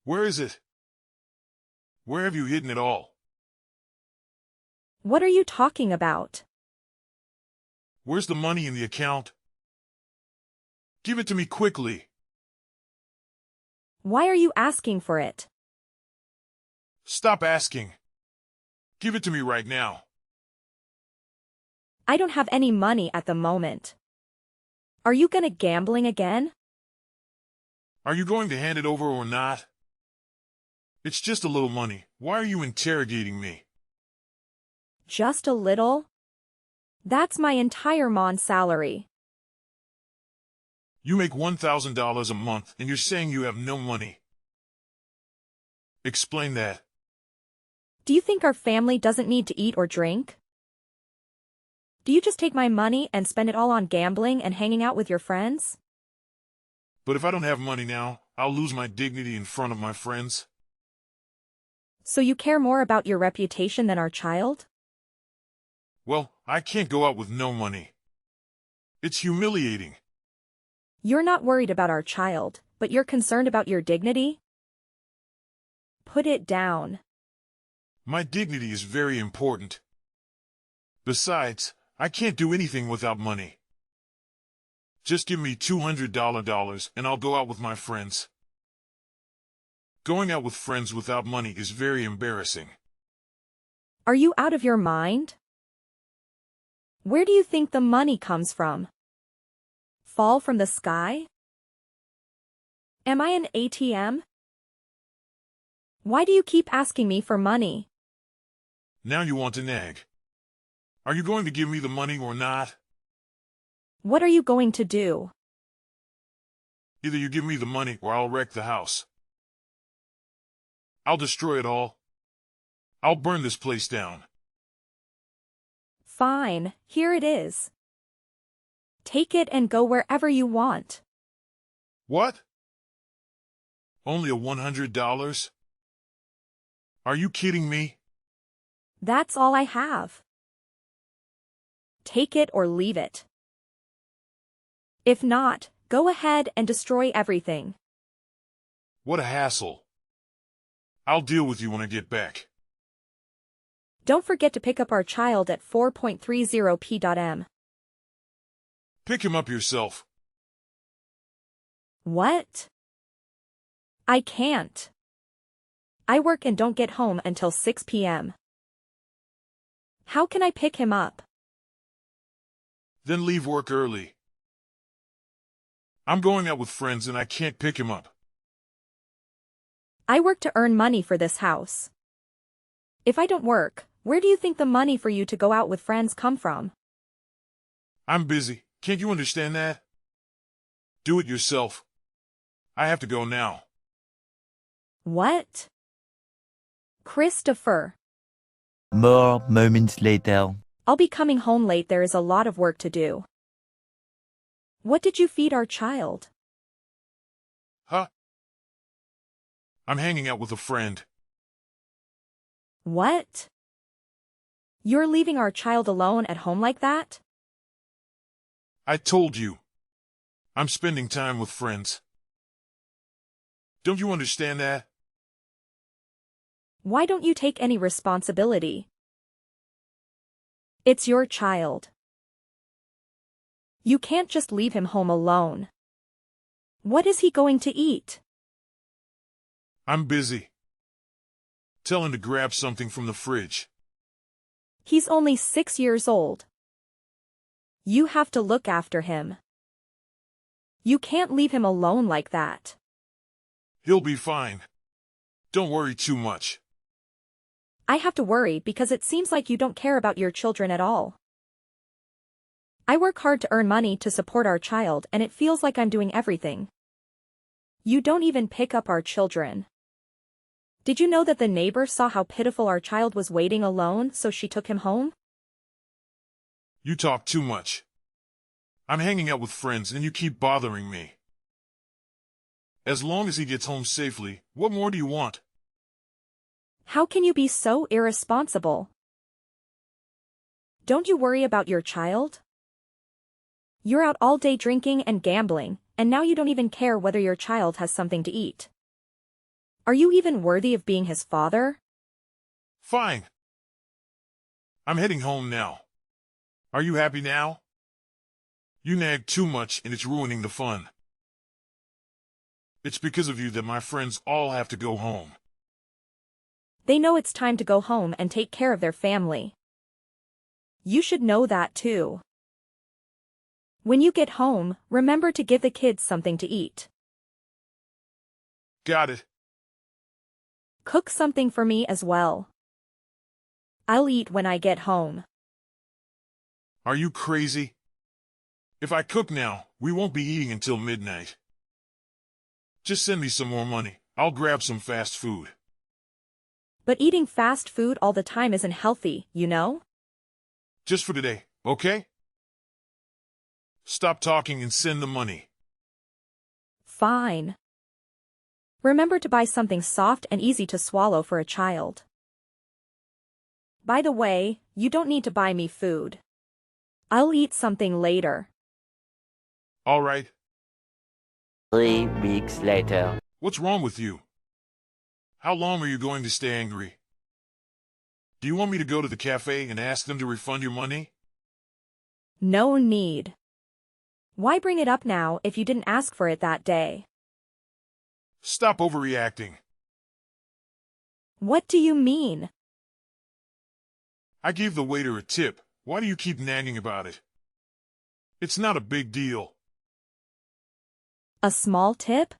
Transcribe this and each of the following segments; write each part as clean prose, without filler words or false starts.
Where is it? Where have you hidden it all? What are you talking about? Where's the money in the account? Give it to me quickly. Why are you asking for it? Stop asking. Give it to me right now. I don't have any money at the moment. Are you gonna gambling again? Are you going to hand it over or not? It's just a little money. Why are you interrogating me? Just a little? That's my entire month's salary. You make $1,000 a month and you're saying you have no money. Explain that. Do you think our family doesn't need to eat or drink? Do you just take my money and spend it all on gambling and hanging out with your friends? But if I don't have money now, I'll lose my dignity in front of my friends. So you care more about your reputation than our child? Well, I can't go out with no money. It's humiliating. You're not worried about our child, but you're concerned about your dignity? Put it down. My dignity is very important. Besides, I can't do anything without money. Just give me $200 and I'll go out with my friends. Going out with friends without money is very embarrassing. Are you out of your mind? Where do you think the money comes from? Fall from the sky? Am I an ATM? Why do you keep asking me for money? Now you want to nag. Are you going to give me the money or not? What are you going to do? Either you give me the money or I'll wreck the house. I'll destroy it all. I'll burn this place down. Fine, here it is. Take it and go wherever you want. What? Only a $100? Are you kidding me? That's all I have. Take it or leave it. If not, go ahead and destroy everything. What a hassle. I'll deal with you when I get back. Don't forget to pick up our child at 4.30 p.m. Pick him up yourself. What? I can't. I work and don't get home until 6 p.m. How can I pick him up? Then leave work early. I'm going out with friends and I can't pick him up. I work to earn money for this house. If I don't work, where do you think the money for you to go out with friends come from? I'm busy. Can't you understand that? Do it yourself. I have to go now. What? Christopher. More moments later. I'll be coming home late. There is a lot of work to do. What did you feed our child? Huh? I'm hanging out with a friend. What? You're leaving our child alone at home like that? I told you. I'm spending time with friends. Don't you understand that? Why don't you take any responsibility? It's your child. You can't just leave him home alone. What is he going to eat? I'm busy. Tell him to grab something from the fridge. He's only 6 years old. You have to look after him. You can't leave him alone like that. He'll be fine. Don't worry too much. I have to worry because it seems like you don't care about your children at all. I work hard to earn money to support our child and it feels like I'm doing everything. You don't even pick up our children. Did you know that the neighbor saw how pitiful our child was waiting alone, so she took him home? You talk too much. I'm hanging out with friends and you keep bothering me. As long as he gets home safely, what more do you want? How can you be so irresponsible? Don't you worry about your child? You're out all day drinking and gambling, and now you don't even care whether your child has something to eat. Are you even worthy of being his father? Fine. I'm heading home now. Are you happy now? You nag too much and it's ruining the fun. It's because of you that my friends all have to go home. They know it's time to go home and take care of their family. You should know that too. When you get home, remember to give the kids something to eat. Got it. Cook something for me as well. I'll eat when I get home. Are you crazy? If I cook now, we won't be eating until midnight. Just send me some more money. I'll grab some fast food. But eating fast food all the time isn't healthy, you know? Just for today, okay? Stop talking and send the money. Fine. Remember to buy something soft and easy to swallow for a child. By the way, you don't need to buy me food. I'll eat something later. All right. 3 weeks later. What's wrong with you? How long are you going to stay angry? Do you want me to go to the cafe and ask them to refund your money? No need. Why bring it up now if you didn't ask for it that day? Stop overreacting. What do you mean? I gave the waiter a tip. Why do you keep nagging about it? It's not a big deal. A small tip?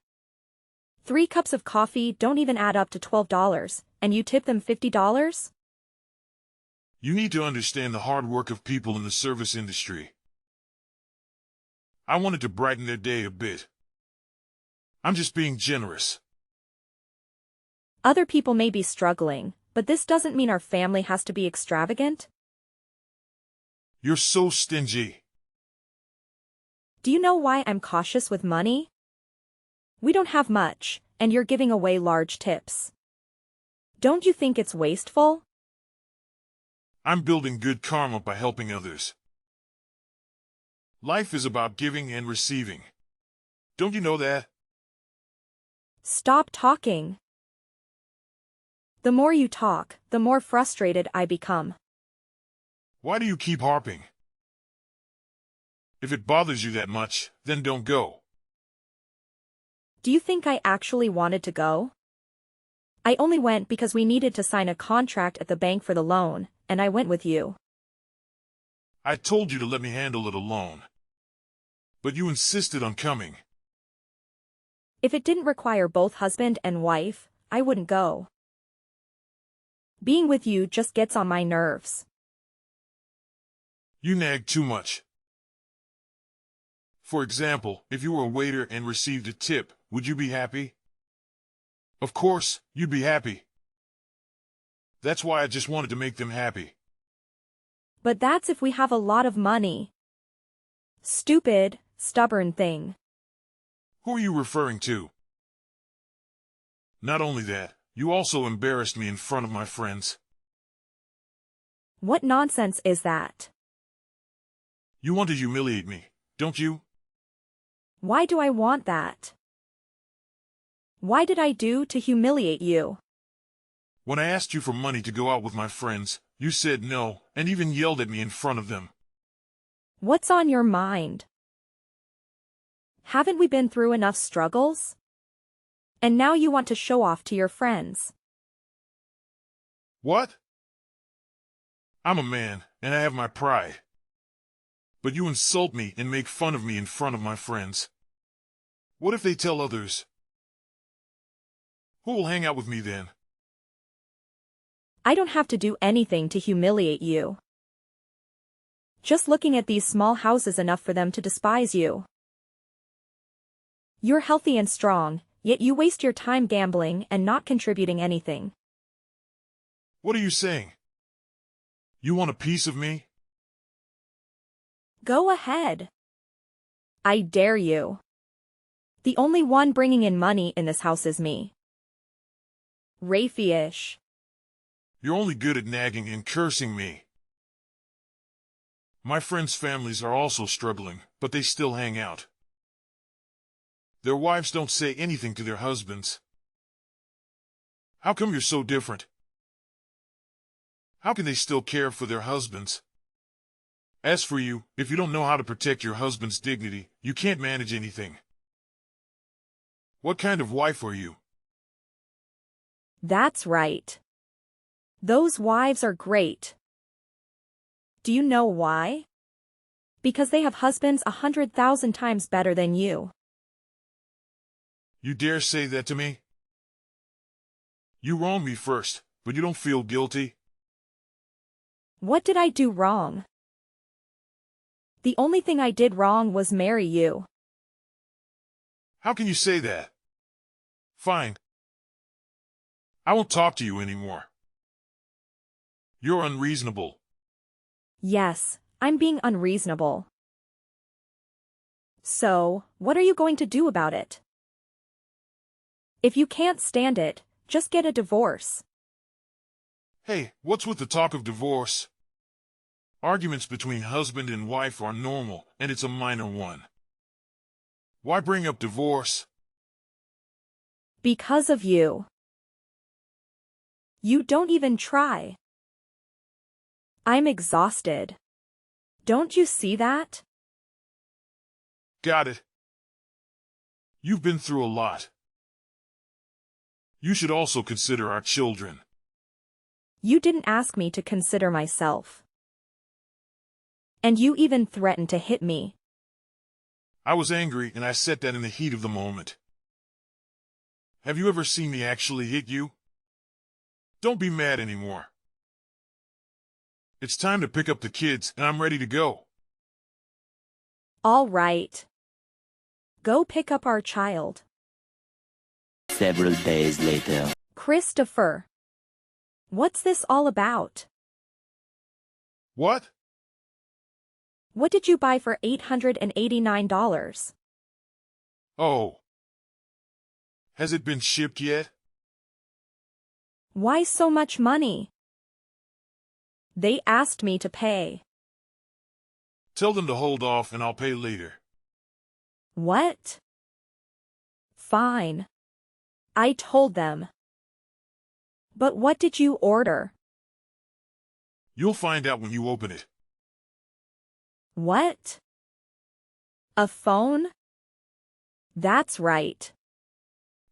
3 cups of coffee don't even add up to $12, and you tip them $50? You need to understand the hard work of people in the service industry. I wanted to brighten their day a bit. I'm just being generous. Other people may be struggling, but this doesn't mean our family has to be extravagant. You're so stingy. Do you know why I'm cautious with money? We don't have much, and you're giving away large tips. Don't you think it's wasteful? I'm building good karma by helping others. Life is about giving and receiving. Don't you know that? Stop talking. The more you talk, the more frustrated I become. Why do you keep harping? If it bothers you that much, then don't go. Do you think I actually wanted to go? I only went because we needed to sign a contract at the bank for the loan, and I went with you. I told you to let me handle it alone. But you insisted on coming. If it didn't require both husband and wife, I wouldn't go. Being with you just gets on my nerves. You nag too much. For example, if you were a waiter and received a tip, would you be happy? Of course, you'd be happy. That's why I just wanted to make them happy. But that's if we have a lot of money. Stupid, stubborn thing. Who are you referring to? Not only that, you also embarrassed me in front of my friends. What nonsense is that? You want to humiliate me, don't you? Why do I want that? Why did I do to humiliate you? When I asked you for money to go out with my friends, you said no, and even yelled at me in front of them. What's on your mind? Haven't we been through enough struggles? And now you want to show off to your friends. What? I'm a man, and I have my pride. But you insult me and make fun of me in front of my friends. What if they tell others? Who will hang out with me then? I don't have to do anything to humiliate you. Just looking at these small houses enough for them to despise you. You're healthy and strong, yet you waste your time gambling and not contributing anything. What are you saying? You want a piece of me? Go ahead. I dare you. The only one bringing in money in this house is me. Rafi-ish. You're only good at nagging and cursing me. My friends' families are also struggling, but they still hang out. Their wives don't say anything to their husbands. How come you're so different? How can they still care for their husbands? As for you, if you don't know how to protect your husband's dignity, you can't manage anything. What kind of wife are you? That's right. Those wives are great. Do you know why? Because they have husbands 100,000 times better than you. You dare say that to me? You wronged me first, but you don't feel guilty? What did I do wrong? The only thing I did wrong was marry you. How can you say that? Fine. I won't talk to you anymore. You're unreasonable. Yes, I'm being unreasonable. So, what are you going to do about it? If you can't stand it, just get a divorce. Hey, what's with the talk of divorce? Arguments between husband and wife are normal, and it's a minor one. Why bring up divorce? Because of you. You don't even try. I'm exhausted. Don't you see that? Got it. You've been through a lot. You should also consider our children. You didn't ask me to consider myself. And you even threatened to hit me. I was angry and I said that in the heat of the moment. Have you ever seen me actually hit you? Don't be mad anymore. It's time to pick up the kids and I'm ready to go. All right. Go pick up our child. Several days later. Christopher. What's this all about? What? What did you buy for $889? Oh. Has it been shipped yet? Why so much money? They asked me to pay. Tell them to hold off and I'll pay later. What? Fine. I told them. But what did you order? You'll find out when you open it. What? A phone? That's right.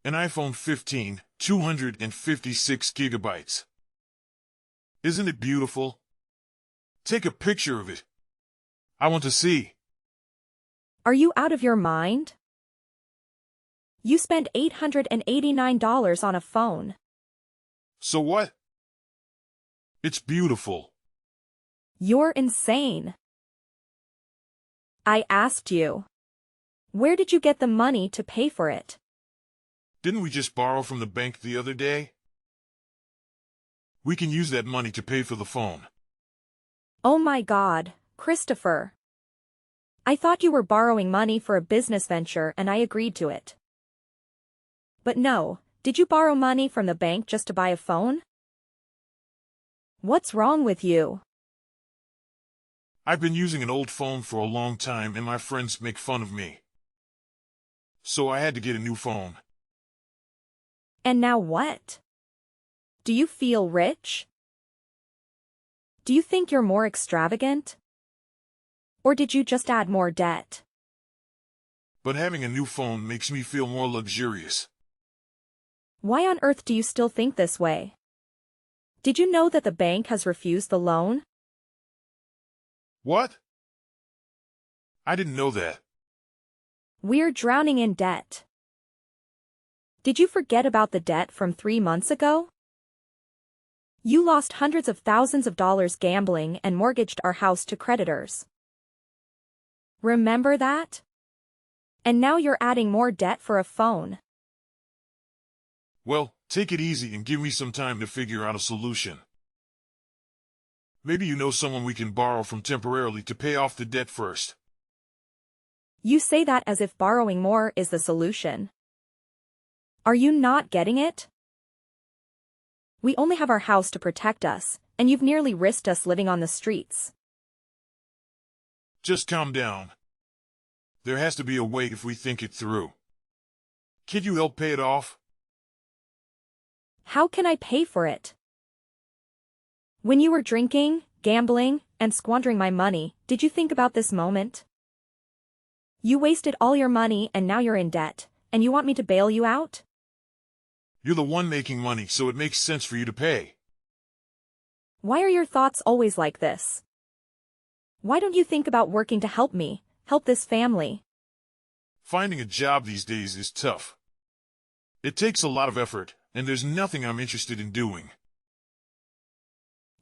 An iPhone 15, 256 gigabytes. Isn't it beautiful? Take a picture of it. I want to see. Are you out of your mind? You spent $889 on a phone. So what? It's beautiful. You're insane. I asked you. Where did you get the money to pay for it? Didn't we just borrow from the bank the other day? We can use that money to pay for the phone. Oh my God, Christopher. I thought you were borrowing money for a business venture and I agreed to it. But no, did you borrow money from the bank just to buy a phone? What's wrong with you? I've been using an old phone for a long time and my friends make fun of me. So I had to get a new phone. And now what? Do you feel rich? Do you think you're more extravagant? Or did you just add more debt? But having a new phone makes me feel more luxurious. Why on earth do you still think this way? Did you know that the bank has refused the loan? What? I didn't know that. We're drowning in debt. Did you forget about the debt from 3 months ago? You lost hundreds of thousands of dollars gambling and mortgaged our house to creditors. Remember that? And now you're adding more debt for a phone. Well, take it easy and give me some time to figure out a solution. Maybe you know someone we can borrow from temporarily to pay off the debt first. You say that as if borrowing more is the solution. Are you not getting it? We only have our house to protect us, and you've nearly risked us living on the streets. Just calm down. There has to be a way if we think it through. Can you help pay it off? How can I pay for it? When you were drinking, gambling, and squandering my money, did you think about this moment? You wasted all your money and now you're in debt, and you want me to bail you out? You're the one making money, so it makes sense for you to pay. Why are your thoughts always like this? Why don't you think about working to help me, help this family? Finding a job these days is tough. It takes a lot of effort, and there's nothing I'm interested in doing.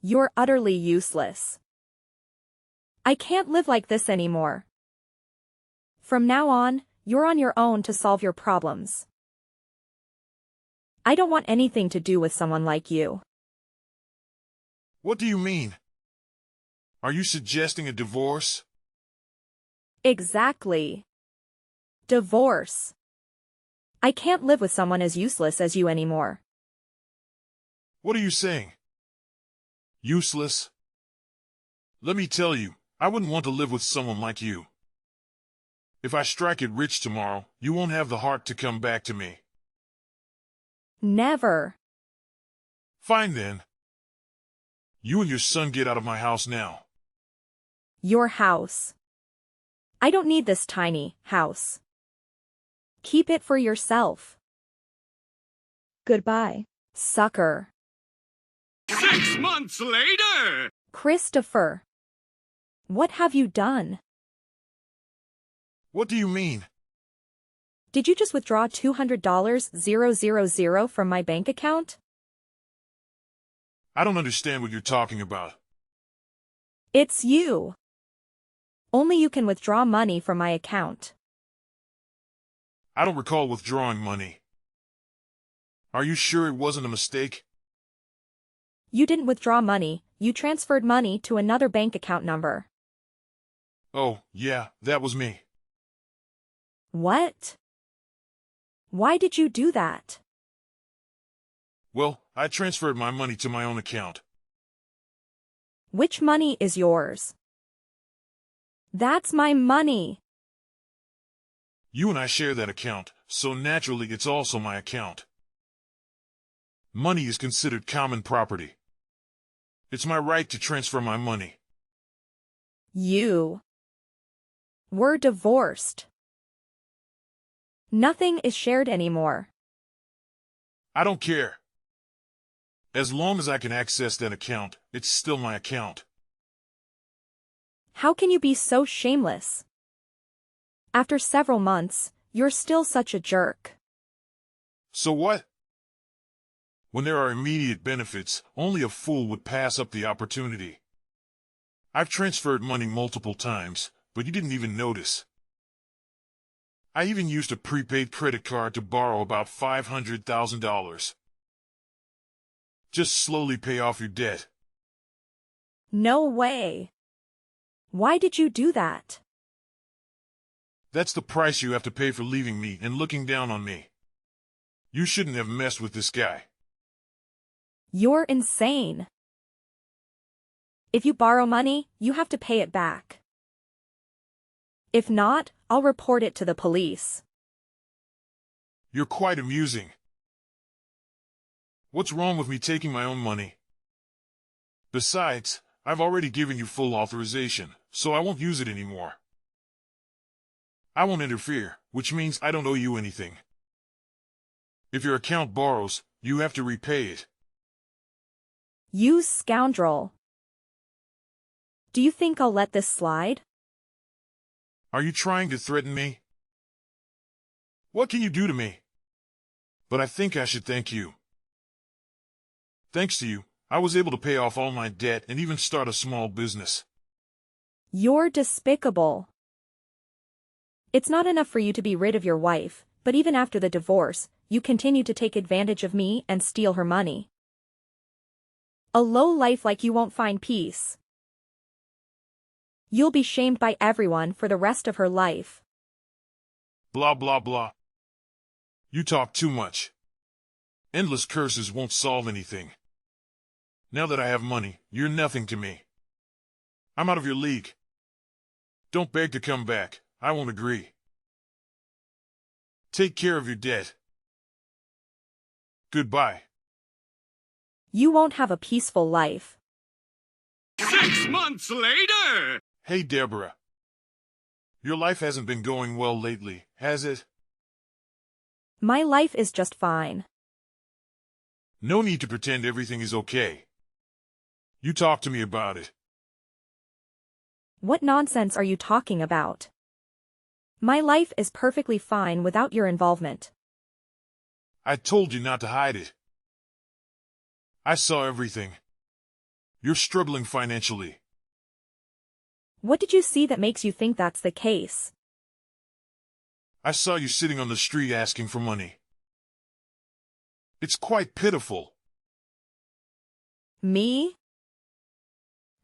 You're utterly useless. I can't live like this anymore. From now on, you're on your own to solve your problems. I don't want anything to do with someone like you. What do you mean? Are you suggesting a divorce? Exactly. Divorce. I can't live with someone as useless as you anymore. What are you saying? Useless? Let me tell you, I wouldn't want to live with someone like you. If I strike it rich tomorrow, you won't have the heart to come back to me. Never. Fine then. You and your son get out of my house now. Your house. I don't need this tiny house. Keep it for yourself. Goodbye, sucker. 6 months later! Christopher. What have you done? What do you mean? Did you just withdraw $200,000 from my bank account? I don't understand what you're talking about. It's you. Only you can withdraw money from my account. I don't recall withdrawing money. Are you sure it wasn't a mistake? You didn't withdraw money, you transferred money to another bank account number. Oh, yeah, that was me. What? Why did you do that? Well, I transferred my money to my own account. Which money is yours? That's my money. You and I share that account, so naturally it's also my account. Money is considered common property. It's my right to transfer my money. We're divorced. Nothing is shared anymore. I don't care. As long as I can access that account, it's still my account. How can you be so shameless? After several months, you're still such a jerk. So what? When there are immediate benefits, only a fool would pass up the opportunity. I've transferred money multiple times, but you didn't even notice. I even used a prepaid credit card to borrow about $500,000. Just slowly pay off your debt. No way. Why did you do that? That's the price you have to pay for leaving me and looking down on me. You shouldn't have messed with this guy. You're insane. If you borrow money, you have to pay it back. If not, I'll report it to the police. You're quite amusing. What's wrong with me taking my own money? Besides, I've already given you full authorization, so I won't use it anymore. I won't interfere, which means I don't owe you anything. If your account borrows, you have to repay it. You scoundrel. Do you think I'll let this slide? Are you trying to threaten me? What can you do to me? But I think I should thank you. Thanks to you, I was able to pay off all my debt and even start a small business. You're despicable. It's not enough for you to be rid of your wife, but even after the divorce, you continue to take advantage of me and steal her money. A low life like you won't find peace. You'll be shamed by everyone for the rest of her life. Blah blah blah. You talk too much. Endless curses won't solve anything. Now that I have money, you're nothing to me. I'm out of your league. Don't beg to come back, I won't agree. Take care of your debt. Goodbye. You won't have a peaceful life. 6 months later! Hey, Deborah. Your life hasn't been going well lately, has it? My life is just fine. No need to pretend everything is okay. You talk to me about it. What nonsense are you talking about? My life is perfectly fine without your involvement. I told you not to hide it. I saw everything. You're struggling financially. What did you see that makes you think that's the case? I saw you sitting on the street asking for money. It's quite pitiful. Me?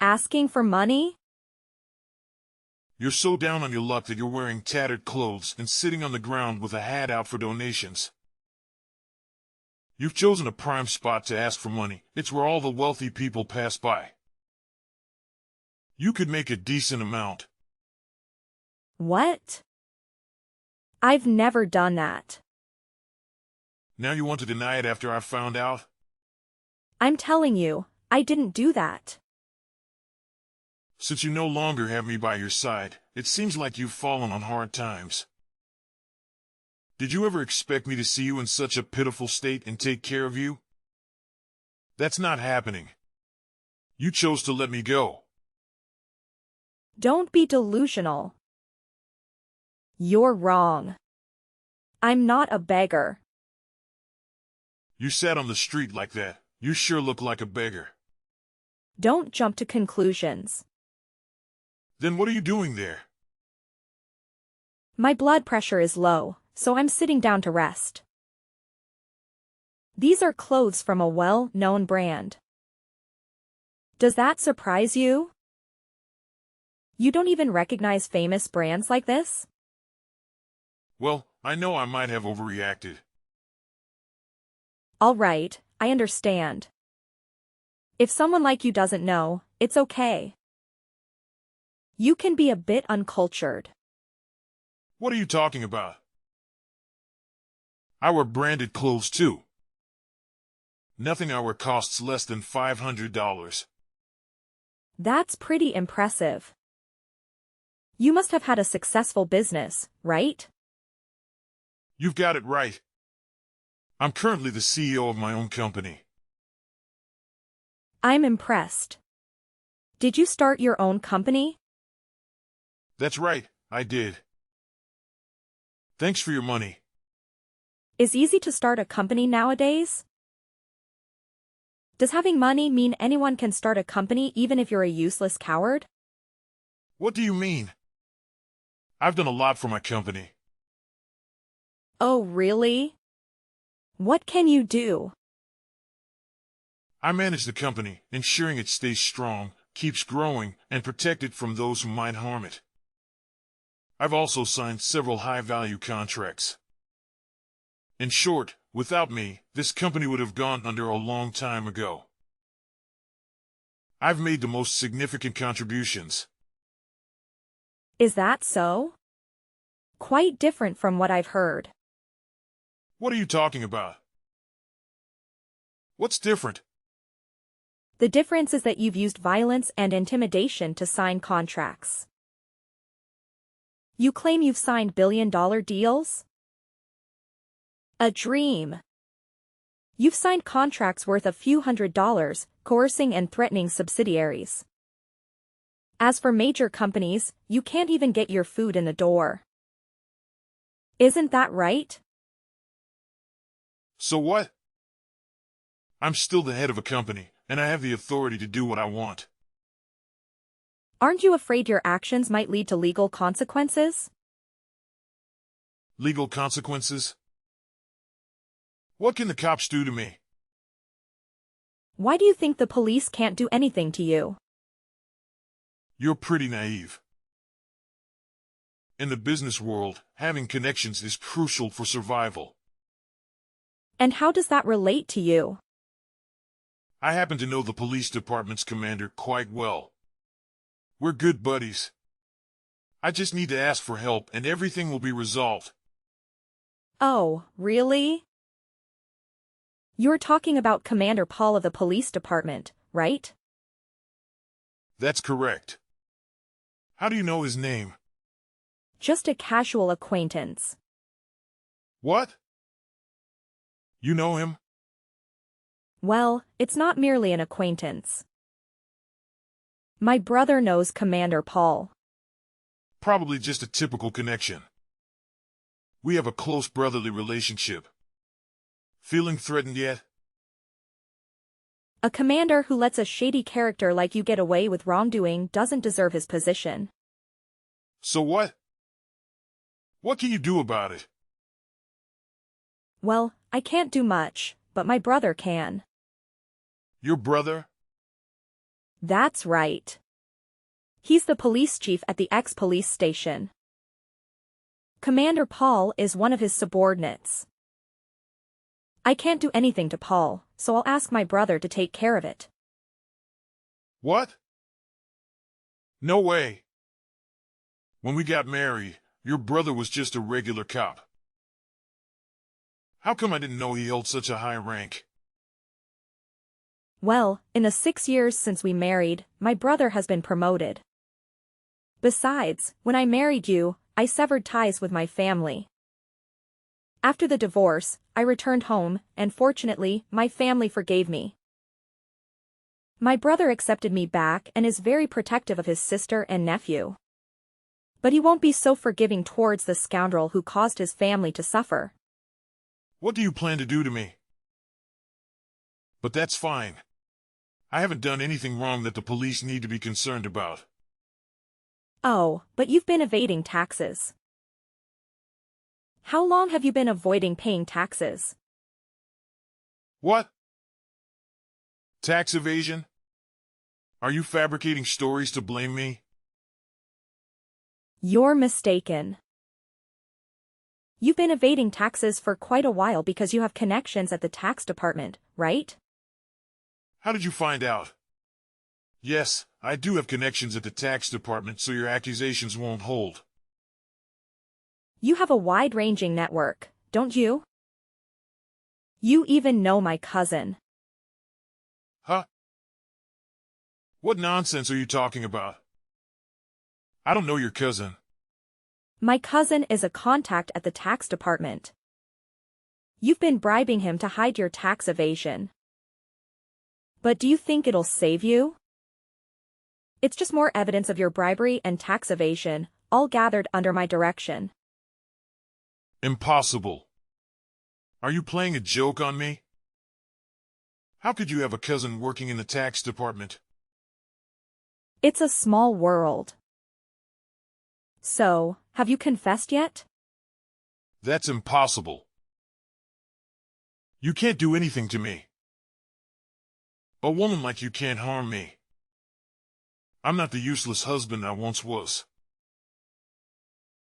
Asking for money? You're so down on your luck that you're wearing tattered clothes and sitting on the ground with a hat out for donations. You've chosen a prime spot to ask for money. It's where all the wealthy people pass by. You could make a decent amount. What? I've never done that. Now you want to deny it after I found out? I'm telling you, I didn't do that. Since you no longer have me by your side, it seems like you've fallen on hard times. Did you ever expect me to see you in such a pitiful state and take care of you? That's not happening. You chose to let me go. Don't be delusional. You're wrong. I'm not a beggar. You sat on the street like that. You sure look like a beggar. Don't jump to conclusions. Then what are you doing there? My blood pressure is low, so I'm sitting down to rest. These are clothes from a well-known brand. Does that surprise you? You don't even recognize famous brands like this? Well, I know I might have overreacted. All right, I understand. If someone like you doesn't know, it's okay. You can be a bit uncultured. What are you talking about? I wear branded clothes too. Nothing I wear costs less than $500. That's pretty impressive. You must have had a successful business, right? You've got it right. I'm currently the CEO of my own company. I'm impressed. Did you start your own company? That's right, I did. Thanks for your money. It's easy to start a company nowadays? Does having money mean anyone can start a company even if you're a useless coward? What do you mean? I've done a lot for my company. Oh, really? What can you do? I manage the company, ensuring it stays strong, keeps growing, and protect it from those who might harm it. I've also signed several high-value contracts. In short, without me, this company would have gone under a long time ago. I've made the most significant contributions. Is that so? Quite different from what I've heard. What are you talking about? What's different? The difference is that you've used violence and intimidation to sign contracts. You claim you've signed billion-dollar deals? A dream. You've signed contracts worth a few $100s, coercing and threatening subsidiaries. As for major companies, you can't even get your food in the door. Isn't that right? So what? I'm still the head of a company, and I have the authority to do what I want. Aren't you afraid your actions might lead to legal consequences? Legal consequences? What can the cops do to me? Why do you think the police can't do anything to you? You're pretty naive. In the business world, having connections is crucial for survival. And how does that relate to you? I happen to know the police department's commander quite well. We're good buddies. I just need to ask for help and everything will be resolved. Oh, really? You're talking about Commander Paul of the police department, right? That's correct. How do you know his name? Just a casual acquaintance. What? You know him? Well, it's not merely an acquaintance. My brother knows Commander Paul. Probably just a typical connection. We have a close brotherly relationship. Feeling threatened yet? A commander who lets a shady character like you get away with wrongdoing doesn't deserve his position. So what? What can you do about it? Well, I can't do much, but my brother can. Your brother? That's right. He's the police chief at the ex-police station. Commander Paul is one of his subordinates. I can't do anything to Paul, so I'll ask my brother to take care of it. What? No way. When we got married, your brother was just a regular cop. How come I didn't know he held such a high rank? Well, in the 6 years since we married, my brother has been promoted. Besides, when I married you, I severed ties with my family. After the divorce, I returned home, and fortunately, my family forgave me. My brother accepted me back and is very protective of his sister and nephew. But he won't be so forgiving towards the scoundrel who caused his family to suffer. What do you plan to do to me? But that's fine. I haven't done anything wrong that the police need to be concerned about. Oh, but you've been evading taxes. How long have you been avoiding paying taxes? What? Tax evasion? Are you fabricating stories to blame me? You're mistaken. You've been evading taxes for quite a while because you have connections at the tax department, right? How did you find out? Yes, I do have connections at the tax department, so your accusations won't hold. You have a wide-ranging network, don't you? You even know my cousin. Huh? What nonsense are you talking about? I don't know your cousin. My cousin is a contact at the tax department. You've been bribing him to hide your tax evasion. But do you think it'll save you? It's just more evidence of your bribery and tax evasion, all gathered under my direction. Impossible. Are you playing a joke on me? How could you have a cousin working in the tax department? It's a small world. So, have you confessed yet? That's impossible. You can't do anything to me. A woman like you can't harm me. I'm not the useless husband I once was.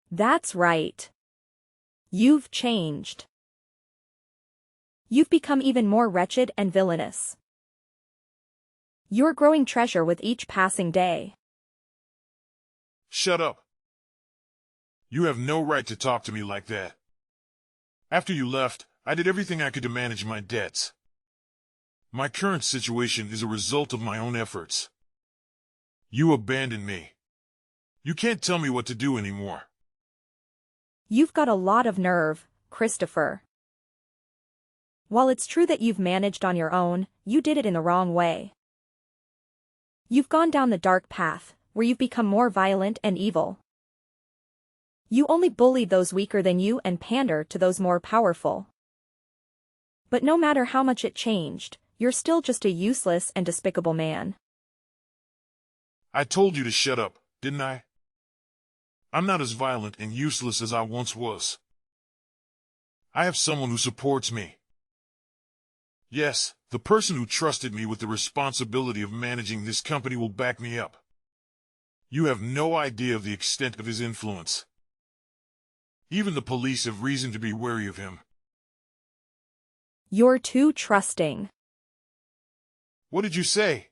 That's right. You've changed. You've become even more wretched and villainous. You're growing treasure with each passing day. Shut up. You have no right to talk to me like that. After you left, I did everything I could to manage my debts. My current situation is a result of my own efforts. You abandoned me. You can't tell me what to do anymore. You've got a lot of nerve, Christopher. While it's true that you've managed on your own, you did it in the wrong way. You've gone down the dark path, where you've become more violent and evil. You only bullied those weaker than you and pander to those more powerful. But no matter how much it changed, you're still just a useless and despicable man. I told you to shut up, didn't I? I'm not as violent and useless as I once was. I have someone who supports me. Yes, the person who trusted me with the responsibility of managing this company will back me up. You have no idea of the extent of his influence. Even the police have reason to be wary of him. You're too trusting. What did you say?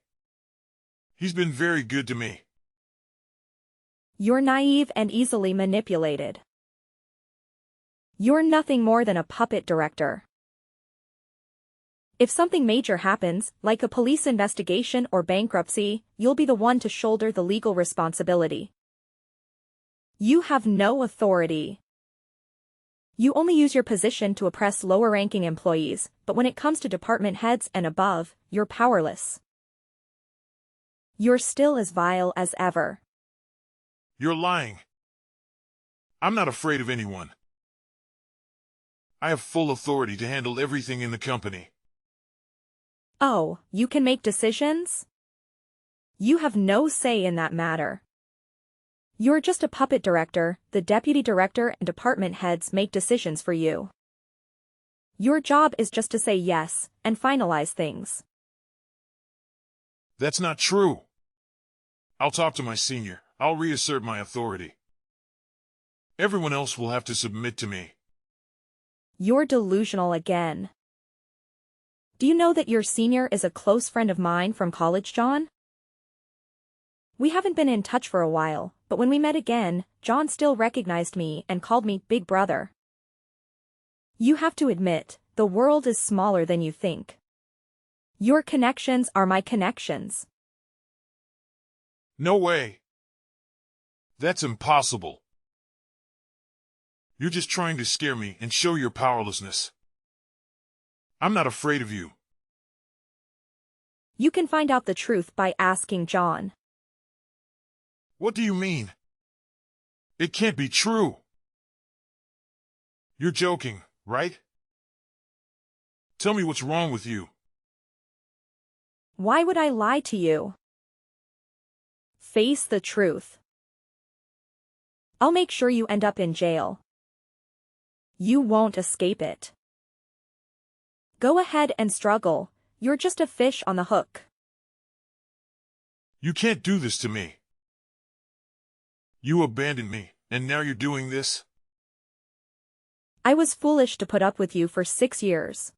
He's been very good to me. You're naive and easily manipulated. You're nothing more than a puppet director. If something major happens, like a police investigation or bankruptcy, you'll be the one to shoulder the legal responsibility. You have no authority. You only use your position to oppress lower-ranking employees, but when it comes to department heads and above, you're powerless. You're still as vile as ever. You're lying. I'm not afraid of anyone. I have full authority to handle everything in the company. Oh, you can make decisions? You have no say in that matter. You're just a puppet director, the deputy director and department heads make decisions for you. Your job is just to say yes, and finalize things. That's not true. I'll talk to my senior. I'll reassert my authority. Everyone else will have to submit to me. You're delusional again. Do you know that your senior is a close friend of mine from college, John? We haven't been in touch for a while, but when we met again, John still recognized me and called me Big Brother. You have to admit, the world is smaller than you think. Your connections are my connections. No way. That's impossible. You're just trying to scare me and show your powerlessness. I'm not afraid of you. You can find out the truth by asking John. What do you mean? It can't be true. You're joking, right? Tell me what's wrong with you. Why would I lie to you? Face the truth. I'll make sure you end up in jail. You won't escape it. Go ahead and struggle. You're just a fish on the hook. You can't do this to me. You abandoned me, and now you're doing this? I was foolish to put up with you for 6 years.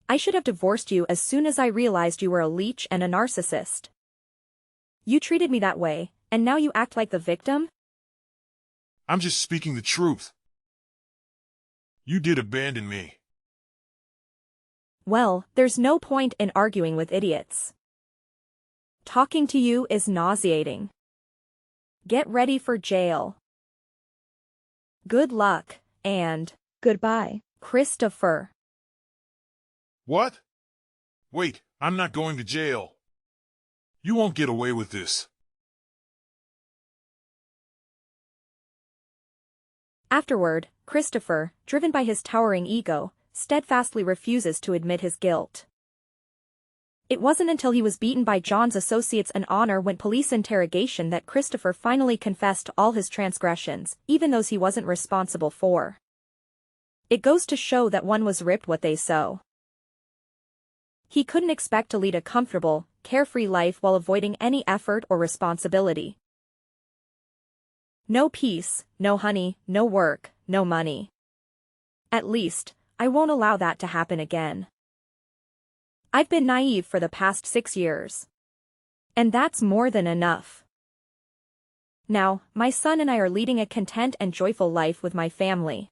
I should have divorced you as soon as I realized you were a leech and a narcissist. You treated me that way, and now you act like the victim? I'm just speaking the truth. You did abandon me. Well, there's no point in arguing with idiots. Talking to you is nauseating. Get ready for jail. Good luck, and goodbye, Christopher. What? Wait, I'm not going to jail. You won't get away with this. Afterward, Christopher, driven by his towering ego, steadfastly refuses to admit his guilt. It wasn't until he was beaten by John's associates and honor went police interrogation that Christopher finally confessed all his transgressions, even those he wasn't responsible for. It goes to show that one was ripped what they sow. He couldn't expect to lead a comfortable, carefree life while avoiding any effort or responsibility. No peace, no honey, no work, no money. At least, I won't allow that to happen again. I've been naive for the past 6 years. And that's more than enough. Now, my son and I are leading a content and joyful life with my family.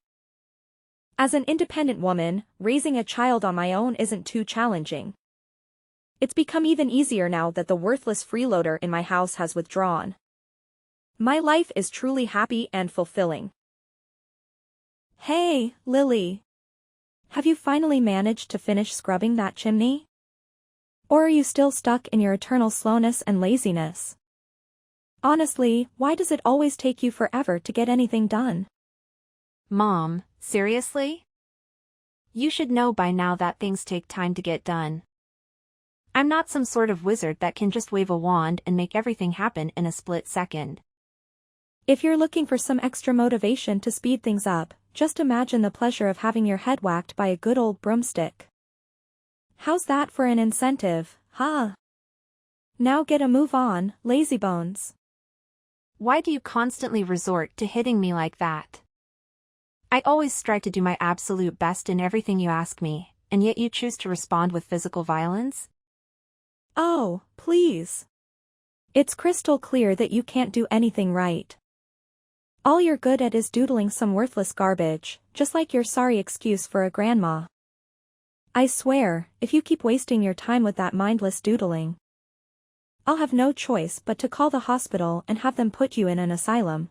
As an independent woman, raising a child on my own isn't too challenging. It's become even easier now that the worthless freeloader in my house has withdrawn. My life is truly happy and fulfilling. Hey, Lily. Have you finally managed to finish scrubbing that chimney? Or are you still stuck in your eternal slowness and laziness? Honestly, why does it always take you forever to get anything done? Mom, seriously? You should know by now that things take time to get done. I'm not some sort of wizard that can just wave a wand and make everything happen in a split second. If you're looking for some extra motivation to speed things up, just imagine the pleasure of having your head whacked by a good old broomstick. How's that for an incentive, huh? Now get a move on, lazybones. Why do you constantly resort to hitting me like that? I always strive to do my absolute best in everything you ask me, and yet you choose to respond with physical violence? Oh, please. It's crystal clear that you can't do anything right. All you're good at is doodling some worthless garbage, just like your sorry excuse for a grandma. I swear, if you keep wasting your time with that mindless doodling, I'll have no choice but to call the hospital and have them put you in an asylum.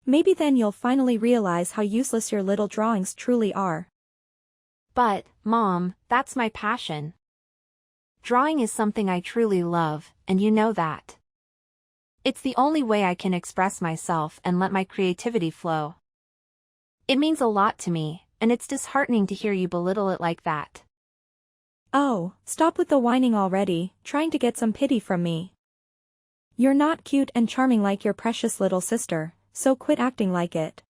Maybe then you'll finally realize how useless your little drawings truly are. But, Mom, that's my passion. Drawing is something I truly love, and you know that. It's the only way I can express myself and let my creativity flow. It means a lot to me, and it's disheartening to hear you belittle it like that. Oh, stop with the whining already, trying to get some pity from me. You're not cute and charming like your precious little sister, so quit acting like it.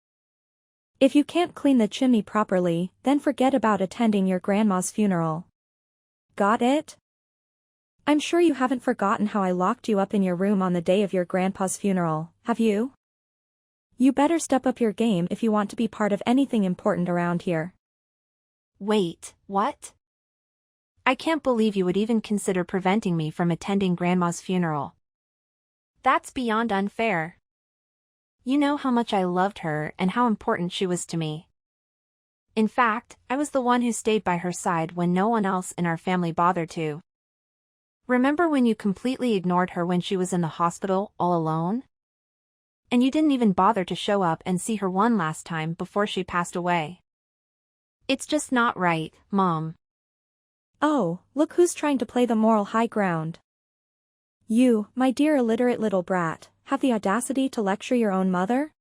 If you can't clean the chimney properly, then forget about attending your grandma's funeral. Got it? I'm sure you haven't forgotten how I locked you up in your room on the day of your grandpa's funeral, have you? You better step up your game if you want to be part of anything important around here. Wait, what? I can't believe you would even consider preventing me from attending Grandma's funeral. That's beyond unfair. You know how much I loved her and how important she was to me. In fact, I was the one who stayed by her side when no one else in our family bothered to. Remember when you completely ignored her when she was in the hospital all alone? And you didn't even bother to show up and see her one last time before she passed away. It's just not right, Mom. Oh, look who's trying to play the moral high ground. You, my dear illiterate little brat, have the audacity to lecture your own mother?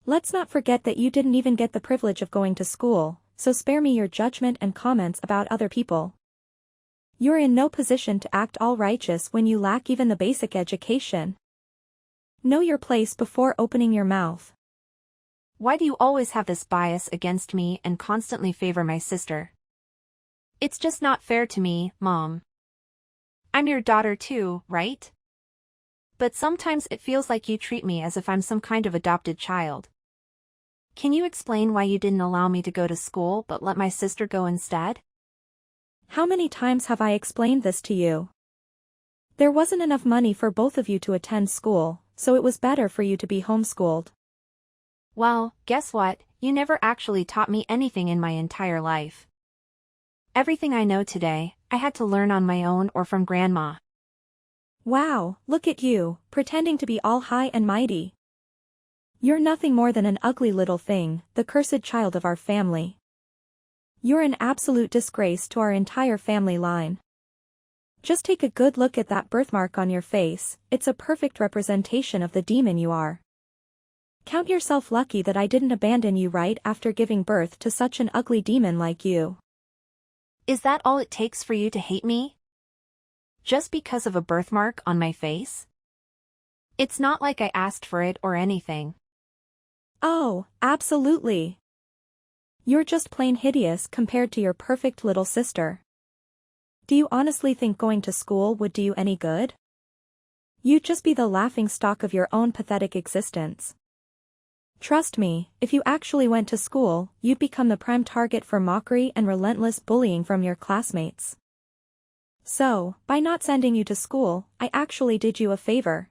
Let's not forget that you didn't even get the privilege of going to school, so spare me your judgment and comments about other people. You're in no position to act all righteous when you lack even the basic education. Know your place before opening your mouth. Why do you always have this bias against me and constantly favor my sister? It's just not fair to me, Mom. I'm your daughter too, right? But sometimes it feels like you treat me as if I'm some kind of adopted child. Can you explain why you didn't allow me to go to school but let my sister go instead? How many times have I explained this to you? There wasn't enough money for both of you to attend school, so it was better for you to be homeschooled. Well, guess what? You never actually taught me anything in my entire life. Everything I know today, I had to learn on my own or from Grandma. Wow, look at you, pretending to be all high and mighty. You're nothing more than an ugly little thing, the cursed child of our family. You're an absolute disgrace to our entire family line. Just take a good look at that birthmark on your face, it's a perfect representation of the demon you are. Count yourself lucky that I didn't abandon you right after giving birth to such an ugly demon like you. Is that all it takes for you to hate me? Just because of a birthmark on my face? It's not like I asked for it or anything. Oh, absolutely. You're just plain hideous compared to your perfect little sister. Do you honestly think going to school would do you any good? You'd just be the laughingstock of your own pathetic existence. Trust me, if you actually went to school, you'd become the prime target for mockery and relentless bullying from your classmates. So, by not sending you to school, I actually did you a favor.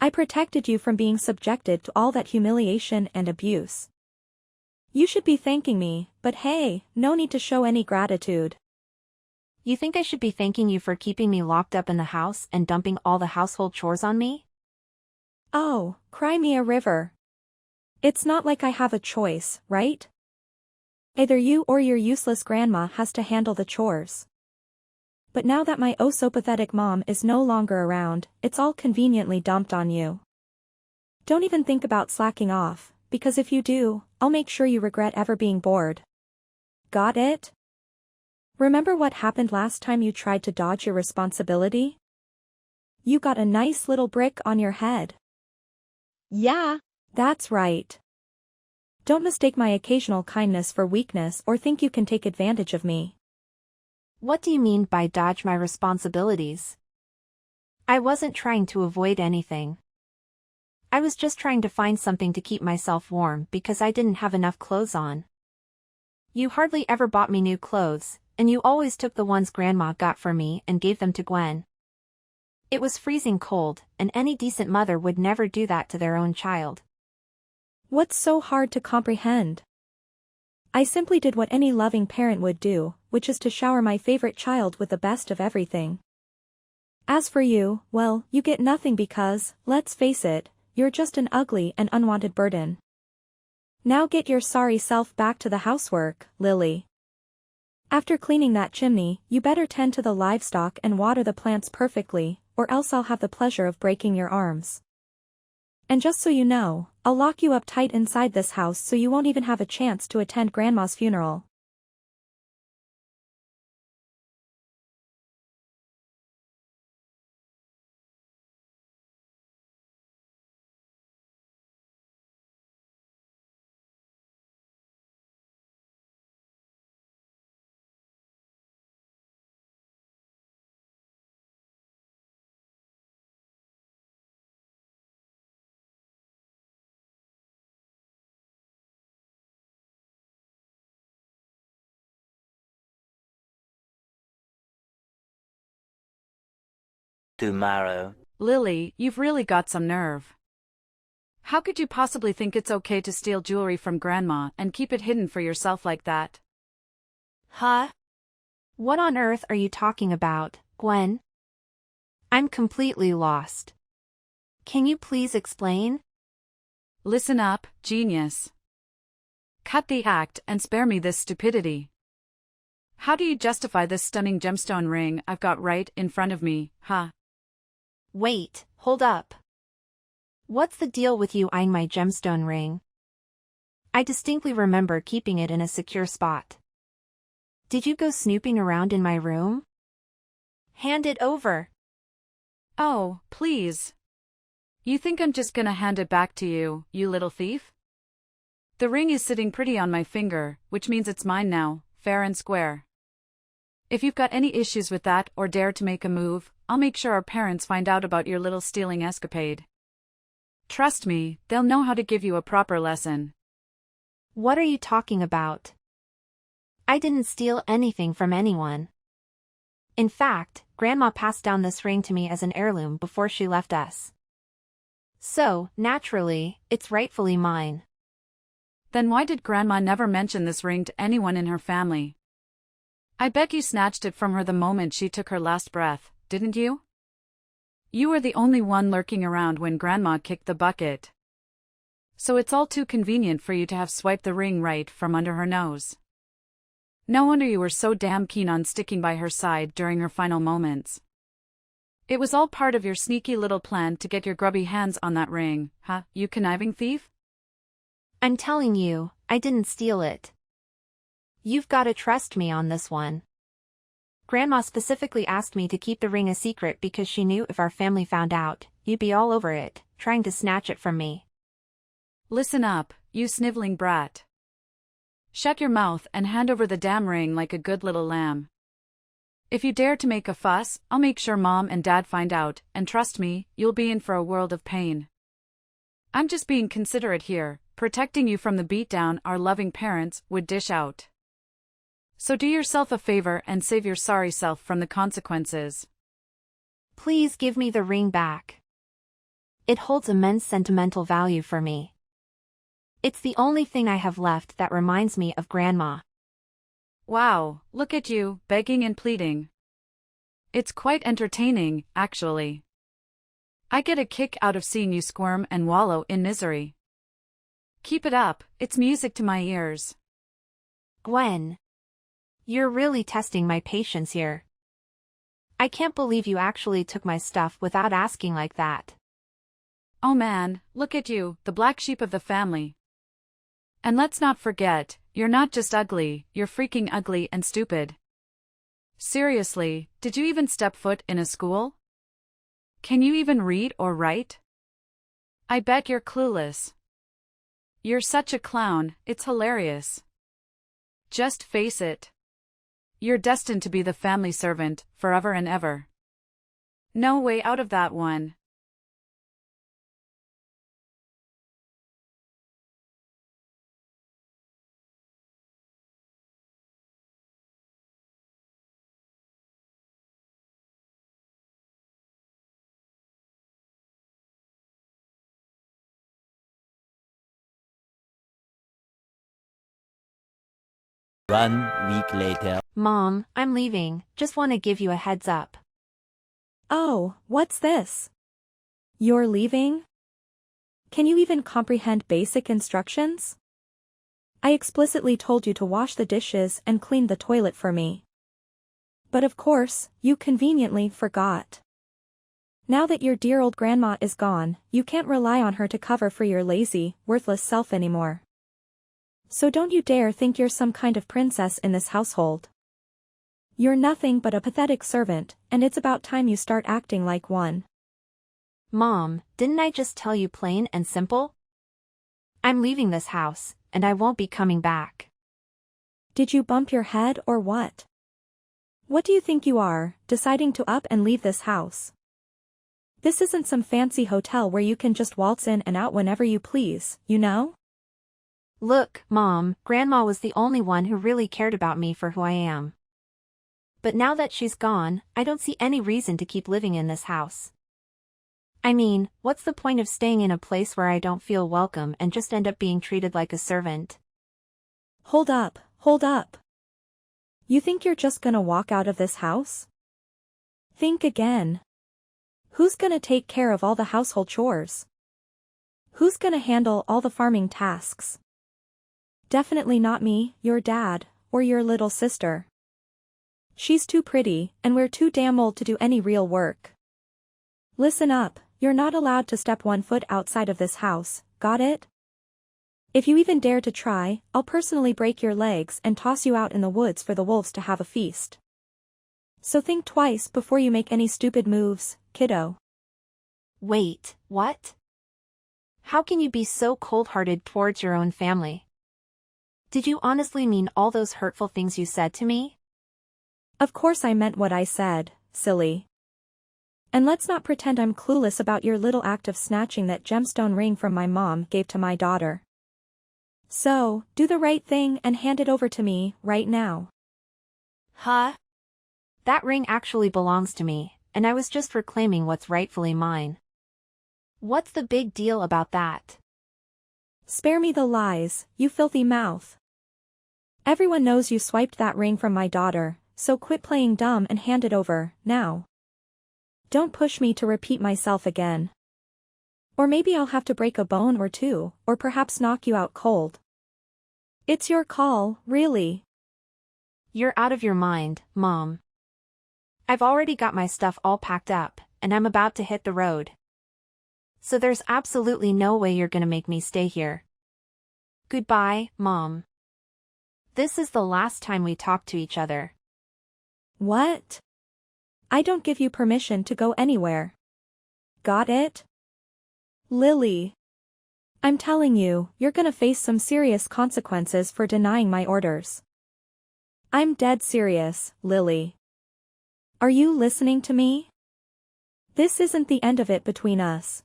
I protected you from being subjected to all that humiliation and abuse. You should be thanking me, but hey, no need to show any gratitude. You think I should be thanking you for keeping me locked up in the house and dumping all the household chores on me? Oh, cry me a river. It's not like I have a choice, right? Either you or your useless grandma has to handle the chores. But now that my oh-so-pathetic mom is no longer around, it's all conveniently dumped on you. Don't even think about slacking off, because if you do, I'll make sure you regret ever being bored. Got it? Remember what happened last time you tried to dodge your responsibility? You got a nice little brick on your head. Yeah. That's right. Don't mistake my occasional kindness for weakness or think you can take advantage of me. What do you mean by dodge my responsibilities? I wasn't trying to avoid anything. I was just trying to find something to keep myself warm because I didn't have enough clothes on. You hardly ever bought me new clothes, and you always took the ones Grandma got for me and gave them to Gwen. It was freezing cold, and any decent mother would never do that to their own child. What's so hard to comprehend? I simply did what any loving parent would do, which is to shower my favorite child with the best of everything. As for you, well, you get nothing because, let's face it, you're just an ugly and unwanted burden. Now get your sorry self back to the housework, Lily. After cleaning that chimney, you better tend to the livestock and water the plants perfectly, or else I'll have the pleasure of breaking your arms. And just so you know, I'll lock you up tight inside this house so you won't even have a chance to attend Grandma's funeral. Tomorrow. Lily, you've really got some nerve. How could you possibly think it's okay to steal jewelry from Grandma and keep it hidden for yourself like that? Huh? What on earth are you talking about, Gwen? I'm completely lost. Can you please explain? Listen up, genius. Cut the act and spare me this stupidity. How do you justify this stunning gemstone ring I've got right in front of me, huh? Wait, hold up. What's the deal with you eyeing my gemstone ring? I distinctly remember keeping it in a secure spot. Did you go snooping around in my room? Hand it over. Oh, please. You think I'm just gonna hand it back to you, you little thief? The ring is sitting pretty on my finger, which means it's mine now, fair and square. If you've got any issues with that or dare to make a move, I'll make sure our parents find out about your little stealing escapade. Trust me, they'll know how to give you a proper lesson. What are you talking about? I didn't steal anything from anyone. In fact, Grandma passed down this ring to me as an heirloom before she left us. So, naturally, it's rightfully mine. Then why did Grandma never mention this ring to anyone in her family? I bet you snatched it from her the moment she took her last breath, didn't you? You were the only one lurking around when Grandma kicked the bucket. So it's all too convenient for you to have swiped the ring right from under her nose. No wonder you were so damn keen on sticking by her side during her final moments. It was all part of your sneaky little plan to get your grubby hands on that ring, huh, you conniving thief? I'm telling you, I didn't steal it. You've gotta trust me on this one. Grandma specifically asked me to keep the ring a secret because she knew if our family found out, you'd be all over it, trying to snatch it from me. Listen up, you sniveling brat. Shut your mouth and hand over the damn ring like a good little lamb. If you dare to make a fuss, I'll make sure Mom and Dad find out, and trust me, you'll be in for a world of pain. I'm just being considerate here, protecting you from the beatdown our loving parents would dish out. So do yourself a favor and save your sorry self from the consequences. Please give me the ring back. It holds immense sentimental value for me. It's the only thing I have left that reminds me of Grandma. Wow, look at you, begging and pleading. It's quite entertaining, actually. I get a kick out of seeing you squirm and wallow in misery. Keep it up, it's music to my ears. Gwen. You're really testing my patience here. I can't believe you actually took my stuff without asking like that. Oh man, look at you, the black sheep of the family. And let's not forget, you're not just ugly, you're freaking ugly and stupid. Seriously, did you even step foot in a school? Can you even read or write? I bet you're clueless. You're such a clown, it's hilarious. Just face it. You're destined to be the family servant, forever and ever. No way out of that one. 1 week later. Mom, I'm leaving, just want to give you a heads up. Oh, what's this? You're leaving? Can you even comprehend basic instructions? I explicitly told you to wash the dishes and clean the toilet for me. But of course, you conveniently forgot. Now that your dear old grandma is gone, you can't rely on her to cover for your lazy, worthless self anymore. So don't you dare think you're some kind of princess in this household. You're nothing but a pathetic servant, and it's about time you start acting like one. Mom, didn't I just tell you plain and simple? I'm leaving this house, and I won't be coming back. Did you bump your head or what? What do you think you are, deciding to up and leave this house? This isn't some fancy hotel where you can just waltz in and out whenever you please, you know? Look, Mom, Grandma was the only one who really cared about me for who I am. But now that she's gone, I don't see any reason to keep living in this house. I mean, what's the point of staying in a place where I don't feel welcome and just end up being treated like a servant? Hold up, hold up. You think you're just gonna walk out of this house? Think again. Who's gonna take care of all the household chores? Who's gonna handle all the farming tasks? Definitely not me, your dad, or your little sister. She's too pretty, and we're too damn old to do any real work. Listen up, you're not allowed to step 1 foot outside of this house, got it? If you even dare to try, I'll personally break your legs and toss you out in the woods for the wolves to have a feast. So think twice before you make any stupid moves, kiddo. Wait, what? How can you be so cold-hearted towards your own family? Did you honestly mean all those hurtful things you said to me? Of course I meant what I said, silly. And let's not pretend I'm clueless about your little act of snatching that gemstone ring from my mom gave to my daughter. So, do the right thing and hand it over to me, right now. Huh? That ring actually belongs to me, and I was just reclaiming what's rightfully mine. What's the big deal about that? Spare me the lies, you filthy mouth. Everyone knows you swiped that ring from my daughter, so quit playing dumb and hand it over, now. Don't push me to repeat myself again. Or maybe I'll have to break a bone or two, or perhaps knock you out cold. It's your call, really. You're out of your mind, Mom. I've already got my stuff all packed up, and I'm about to hit the road. So there's absolutely no way you're gonna make me stay here. Goodbye, Mom. This is the last time we talk to each other. What? I don't give you permission to go anywhere. Got it? Lily. I'm telling you, you're gonna face some serious consequences for denying my orders. I'm dead serious, Lily. Are you listening to me? This isn't the end of it between us.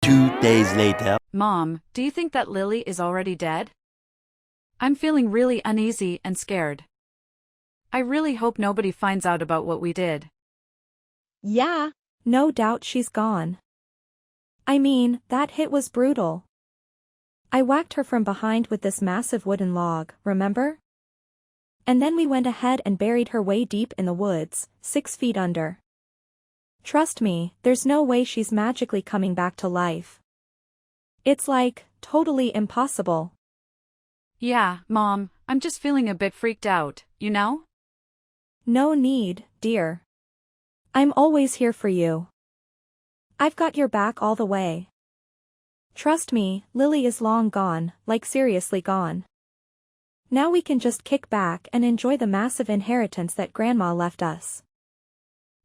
Two days later. Mom, do you think that Lily is already dead? I'm feeling really uneasy and scared. I really hope nobody finds out about what we did. Yeah. No doubt she's gone. I mean, that hit was brutal. I whacked her from behind with this massive wooden log, remember? And then we went ahead and buried her way deep in the woods, 6 feet under. Trust me, there's no way she's magically coming back to life. It's like, totally impossible. Yeah, Mom, I'm just feeling a bit freaked out, you know? No need, dear. I'm always here for you. I've got your back all the way. Trust me, Lily is long gone, like seriously gone. Now we can just kick back and enjoy the massive inheritance that Grandma left us.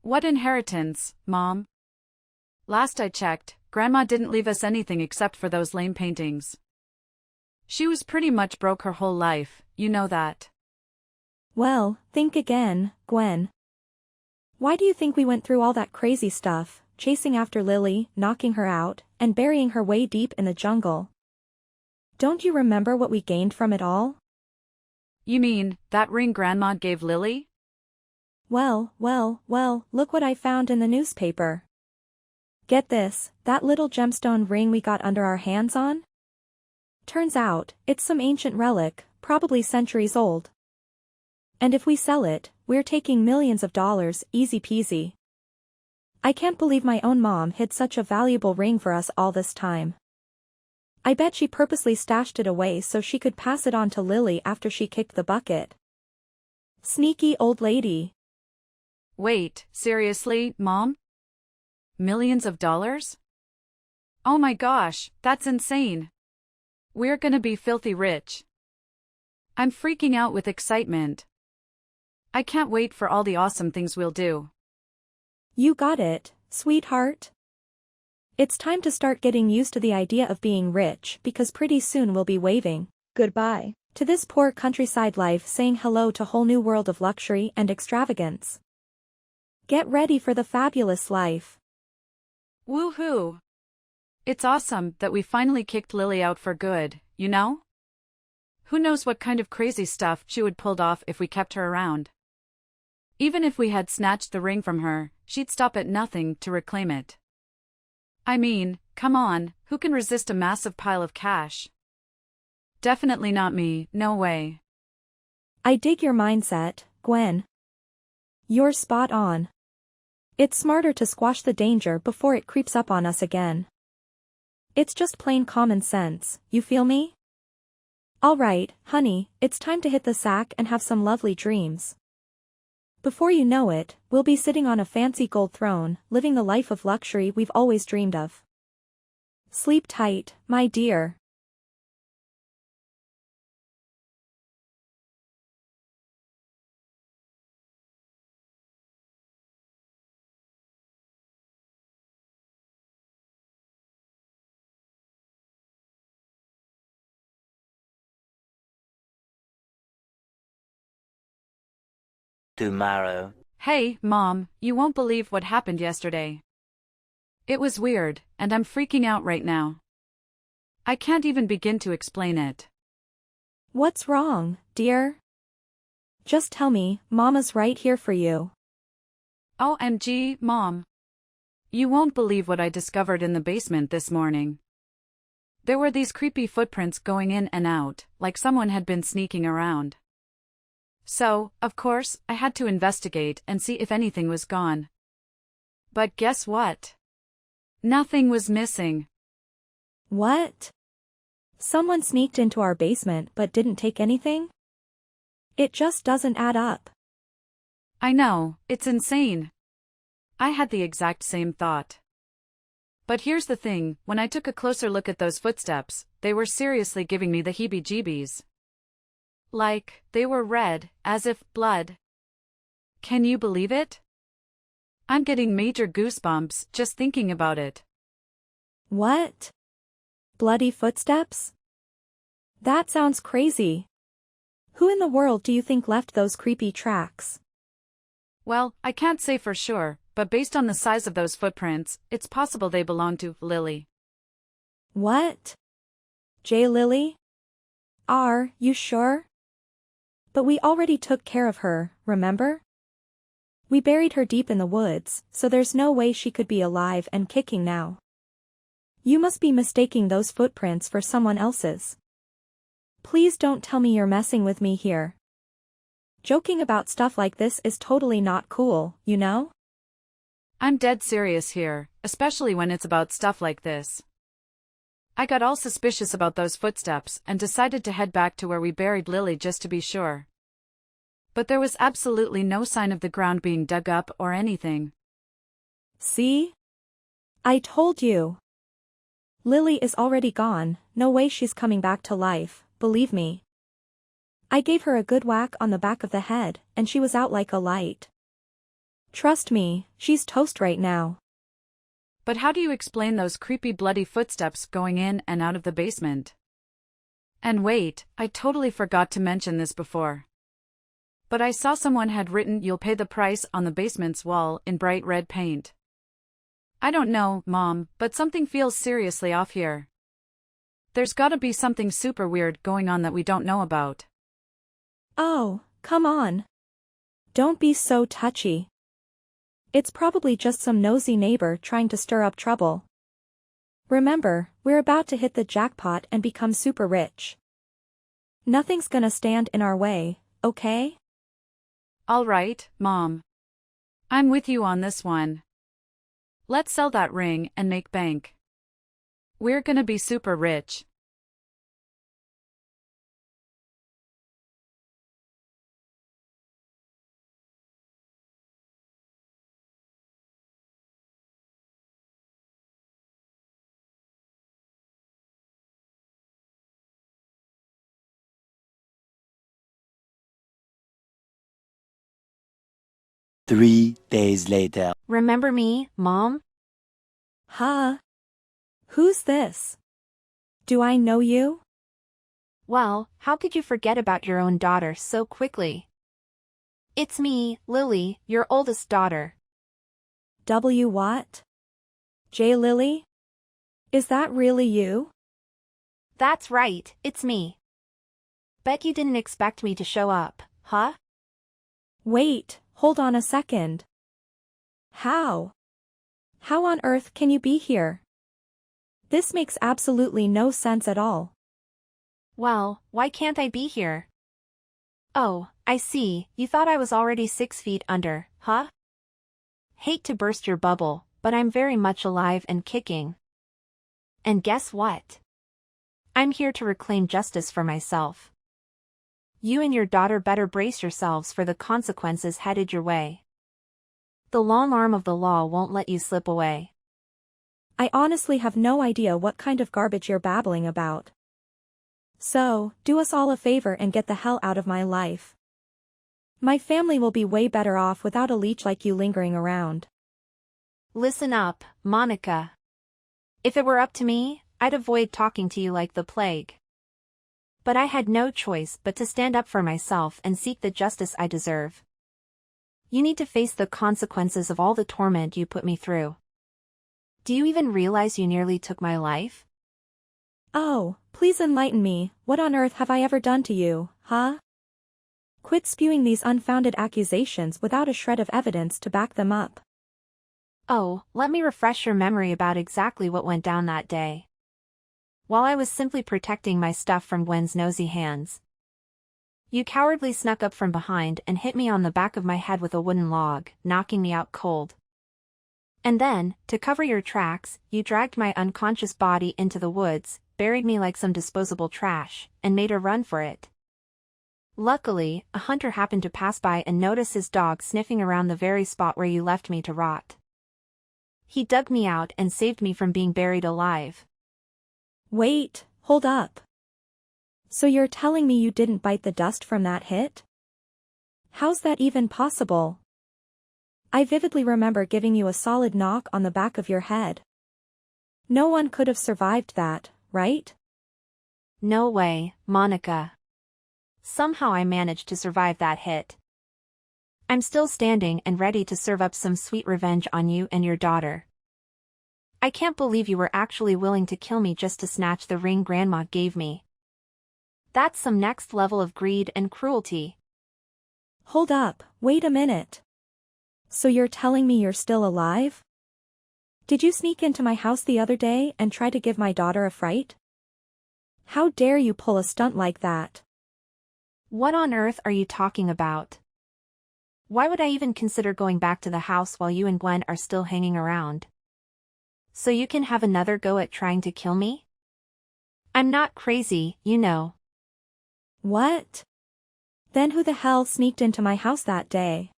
What inheritance, Mom? Last I checked, Grandma didn't leave us anything except for those lame paintings. She was pretty much broke her whole life, you know that. Well, think again, Gwen. Why do you think we went through all that crazy stuff, chasing after Lily, knocking her out, and burying her way deep in the jungle? Don't you remember what we gained from it all? You mean, that ring Grandma gave Lily? Well, look what I found in the newspaper. Get this, that little gemstone ring we got under our hands on? Turns out, it's some ancient relic, probably centuries old. And if we sell it, we're taking millions of dollars, easy peasy. I can't believe my own mom hid such a valuable ring for us all this time. I bet she purposely stashed it away so she could pass it on to Lily after she kicked the bucket. Sneaky old lady. Wait, seriously, Mom? Millions of dollars? Oh my gosh, that's insane. We're gonna be filthy rich. I'm freaking out with excitement. I can't wait for all the awesome things we'll do. You got it, sweetheart. It's time to start getting used to the idea of being rich because pretty soon we'll be waving Goodbye. to this poor countryside life, saying hello to a whole new world of luxury and extravagance. Get ready for the fabulous life. Woohoo! It's awesome that we finally kicked Lily out for good, you know? Who knows what kind of crazy stuff she would pulled off if we kept her around. Even if we had snatched the ring from her, she'd stop at nothing to reclaim it. I mean, come on, who can resist a massive pile of cash? Definitely not me, no way. I dig your mindset, Gwen. You're spot on. It's smarter to squash the danger before it creeps up on us again. It's just plain common sense, you feel me? Alright, honey, it's time to hit the sack and have some lovely dreams. Before you know it, we'll be sitting on a fancy gold throne, living the life of luxury we've always dreamed of. Sleep tight, my dear. Tomorrow. Hey, Mom, you won't believe what happened yesterday. It was weird, and I'm freaking out right now. I can't even begin to explain it. What's wrong, dear? Just tell me, Mama's right here for you. OMG, Mom. You won't believe what I discovered in the basement this morning. There were these creepy footprints going in and out, like someone had been sneaking around. So, of course, I had to investigate and see if anything was gone. But guess what? Nothing was missing. What? Someone sneaked into our basement but didn't take anything? It just doesn't add up. I know, it's insane. I had the exact same thought. But here's the thing, when I took a closer look at those footsteps, they were seriously giving me the heebie-jeebies. Like, they were red, as if blood. Can you believe it? I'm getting major goosebumps just thinking about it. What? Bloody footsteps? That sounds crazy. Who in the world do you think left those creepy tracks? Well, I can't say for sure, but based on the size of those footprints, it's possible they belong to Lily. What? J. Lily? Are you sure? But we already took care of her, remember? We buried her deep in the woods, so there's no way she could be alive and kicking now. You must be mistaking those footprints for someone else's. Please don't tell me you're messing with me here. Joking about stuff like this is totally not cool, you know? I'm dead serious here, especially when it's about stuff like this. I got all suspicious about those footsteps and decided to head back to where we buried Lily just to be sure. But there was absolutely no sign of the ground being dug up or anything. See? I told you. Lily is already gone, no way she's coming back to life, believe me. I gave her a good whack on the back of the head, and she was out like a light. Trust me, she's toast right now. But how do you explain those creepy bloody footsteps going in and out of the basement? And wait, I totally forgot to mention this before. but I saw someone had written "You'll pay the price" on the basement's wall in bright red paint. I don't know, Mom, but something feels seriously off here. There's gotta be something super weird going on that we don't know about. Oh, come on. Don't be so touchy. It's probably just some nosy neighbor trying to stir up trouble. Remember, we're about to hit the jackpot and become super rich. Nothing's gonna stand in our way, okay? All right, Mom. I'm with you on this one. Let's sell that ring and make bank. We're gonna be super rich. Three days later. Remember me, Mom? Huh? Who's this? Do I know you? Well, how could you forget about your own daughter so quickly? It's me, Lily, your oldest daughter. W. What? J. Lily? Is that really you? That's right, it's me. Bet you didn't expect me to show up, huh? Wait, hold on a second. How? How on earth can you be here? This makes absolutely no sense at all. Well, why can't I be here? Oh, I see, you thought I was already 6 feet under, huh? Hate to burst your bubble, but I'm very much alive and kicking. And guess what? I'm here to reclaim justice for myself. You and your daughter better brace yourselves for the consequences headed your way. The long arm of the law won't let you slip away. I honestly have no idea what kind of garbage you're babbling about. So, do us all a favor and get the hell out of my life. My family will be way better off without a leech like you lingering around. Listen up, Monica. If it were up to me, I'd avoid talking to you like the plague. But I had no choice but to stand up for myself and seek the justice I deserve. You need to face the consequences of all the torment you put me through. Do you even realize you nearly took my life? Oh, please enlighten me, what on earth have I ever done to you, huh? Quit spewing these unfounded accusations without a shred of evidence to back them up. Oh, let me refresh your memory about exactly what went down that day. While I was simply protecting my stuff from Gwen's nosy hands, you cowardly snuck up from behind and hit me on the back of my head with a wooden log, knocking me out cold. And then, to cover your tracks, you dragged my unconscious body into the woods, buried me like some disposable trash, and made a run for it. Luckily, a hunter happened to pass by and notice his dog sniffing around the very spot where you left me to rot. He dug me out and saved me from being buried alive. Wait, hold up. So you're telling me you didn't bite the dust from that hit? How's that even possible? I vividly remember giving you a solid knock on the back of your head. No one could have survived that, right? No way, Monica. Somehow I managed to survive that hit. I'm still standing and ready to serve up some sweet revenge on you and your daughter. I can't believe you were actually willing to kill me just to snatch the ring Grandma gave me. That's some next level of greed and cruelty. Hold up, wait a minute. So you're telling me you're still alive? Did you sneak into my house the other day and try to give my daughter a fright? How dare you pull a stunt like that? What on earth are you talking about? Why would I even consider going back to the house while you and Gwen are still hanging around? So you can have another go at trying to kill me? I'm not crazy, you know. What? Then who the hell sneaked into my house that day?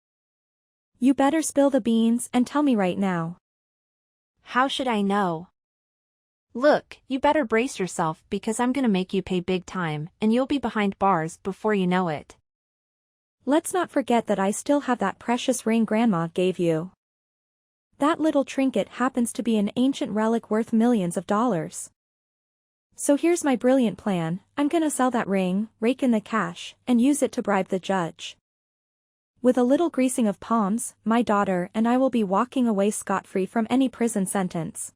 You better spill the beans and tell me right now. How should I know? Look, you better brace yourself because I'm gonna make you pay big time and you'll be behind bars before you know it. Let's not forget that I still have that precious ring Grandma gave you. That little trinket happens to be an ancient relic worth millions of dollars. So here's my brilliant plan, I'm gonna sell that ring, rake in the cash, and use it to bribe the judge. With a little greasing of palms, my daughter and I will be walking away scot-free from any prison sentence.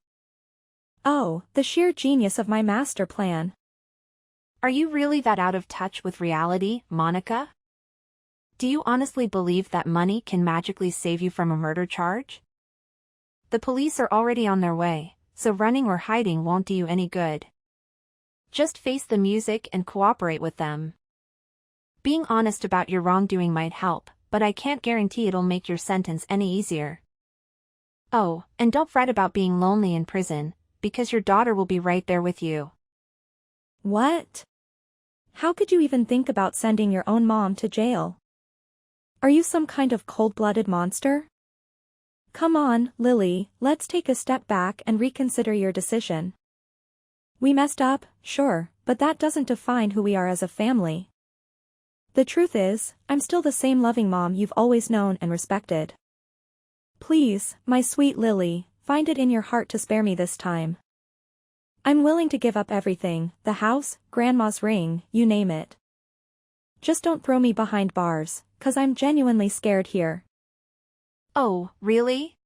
Oh, the sheer genius of my master plan. Are you really that out of touch with reality, Monica? Do you honestly believe that money can magically save you from a murder charge? The police are already on their way, so running or hiding won't do you any good. Just face the music and cooperate with them. Being honest about your wrongdoing might help, but I can't guarantee it'll make your sentence any easier. Oh, and don't fret about being lonely in prison, because your daughter will be right there with you. What? How could you even think about sending your own mom to jail? Are you some kind of cold-blooded monster? Come on, Lily, let's take a step back and reconsider your decision. We messed up, sure, but that doesn't define who we are as a family. The truth is, I'm still the same loving mom you've always known and respected. Please, my sweet Lily, find it in your heart to spare me this time. I'm willing to give up everything, the house, grandma's ring, you name it. Just don't throw me behind bars, 'cause I'm genuinely scared here. Oh, really?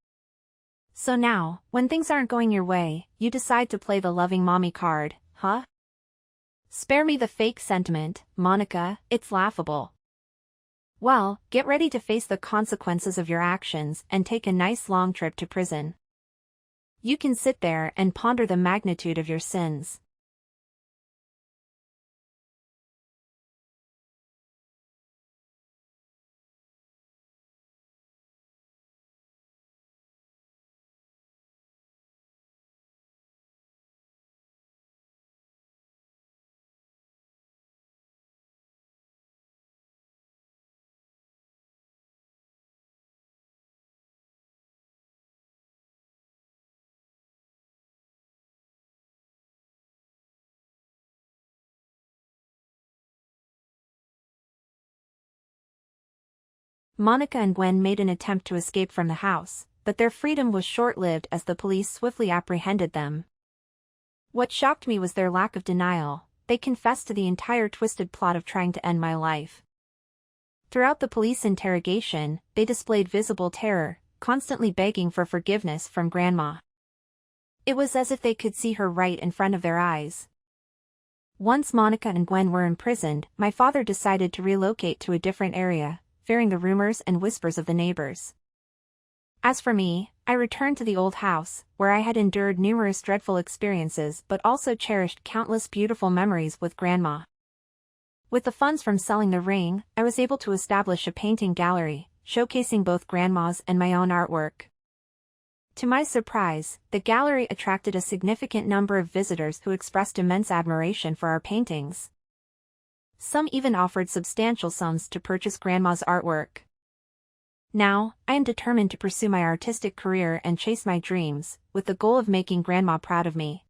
So now, when things aren't going your way, you decide to play the loving mommy card, huh? Spare me the fake sentiment, Monica, it's laughable. Well, get ready to face the consequences of your actions and take a nice long trip to prison. You can sit there and ponder the magnitude of your sins. Monica and Gwen made an attempt to escape from the house, but their freedom was short-lived as the police swiftly apprehended them. What shocked me was their lack of denial. They confessed to the entire twisted plot of trying to end my life. Throughout the police interrogation, they displayed visible terror, constantly begging for forgiveness from Grandma. It was as if they could see her right in front of their eyes. Once Monica and Gwen were imprisoned, my father decided to relocate to a different area, fearing the rumors and whispers of the neighbors. As for me, I returned to the old house, where I had endured numerous dreadful experiences but also cherished countless beautiful memories with Grandma. With the funds from selling the ring, I was able to establish a painting gallery, showcasing both Grandma's and my own artwork. To my surprise, the gallery attracted a significant number of visitors who expressed immense admiration for our paintings. Some even offered substantial sums to purchase Grandma's artwork. Now, I am determined to pursue my artistic career and chase my dreams, with the goal of making Grandma proud of me.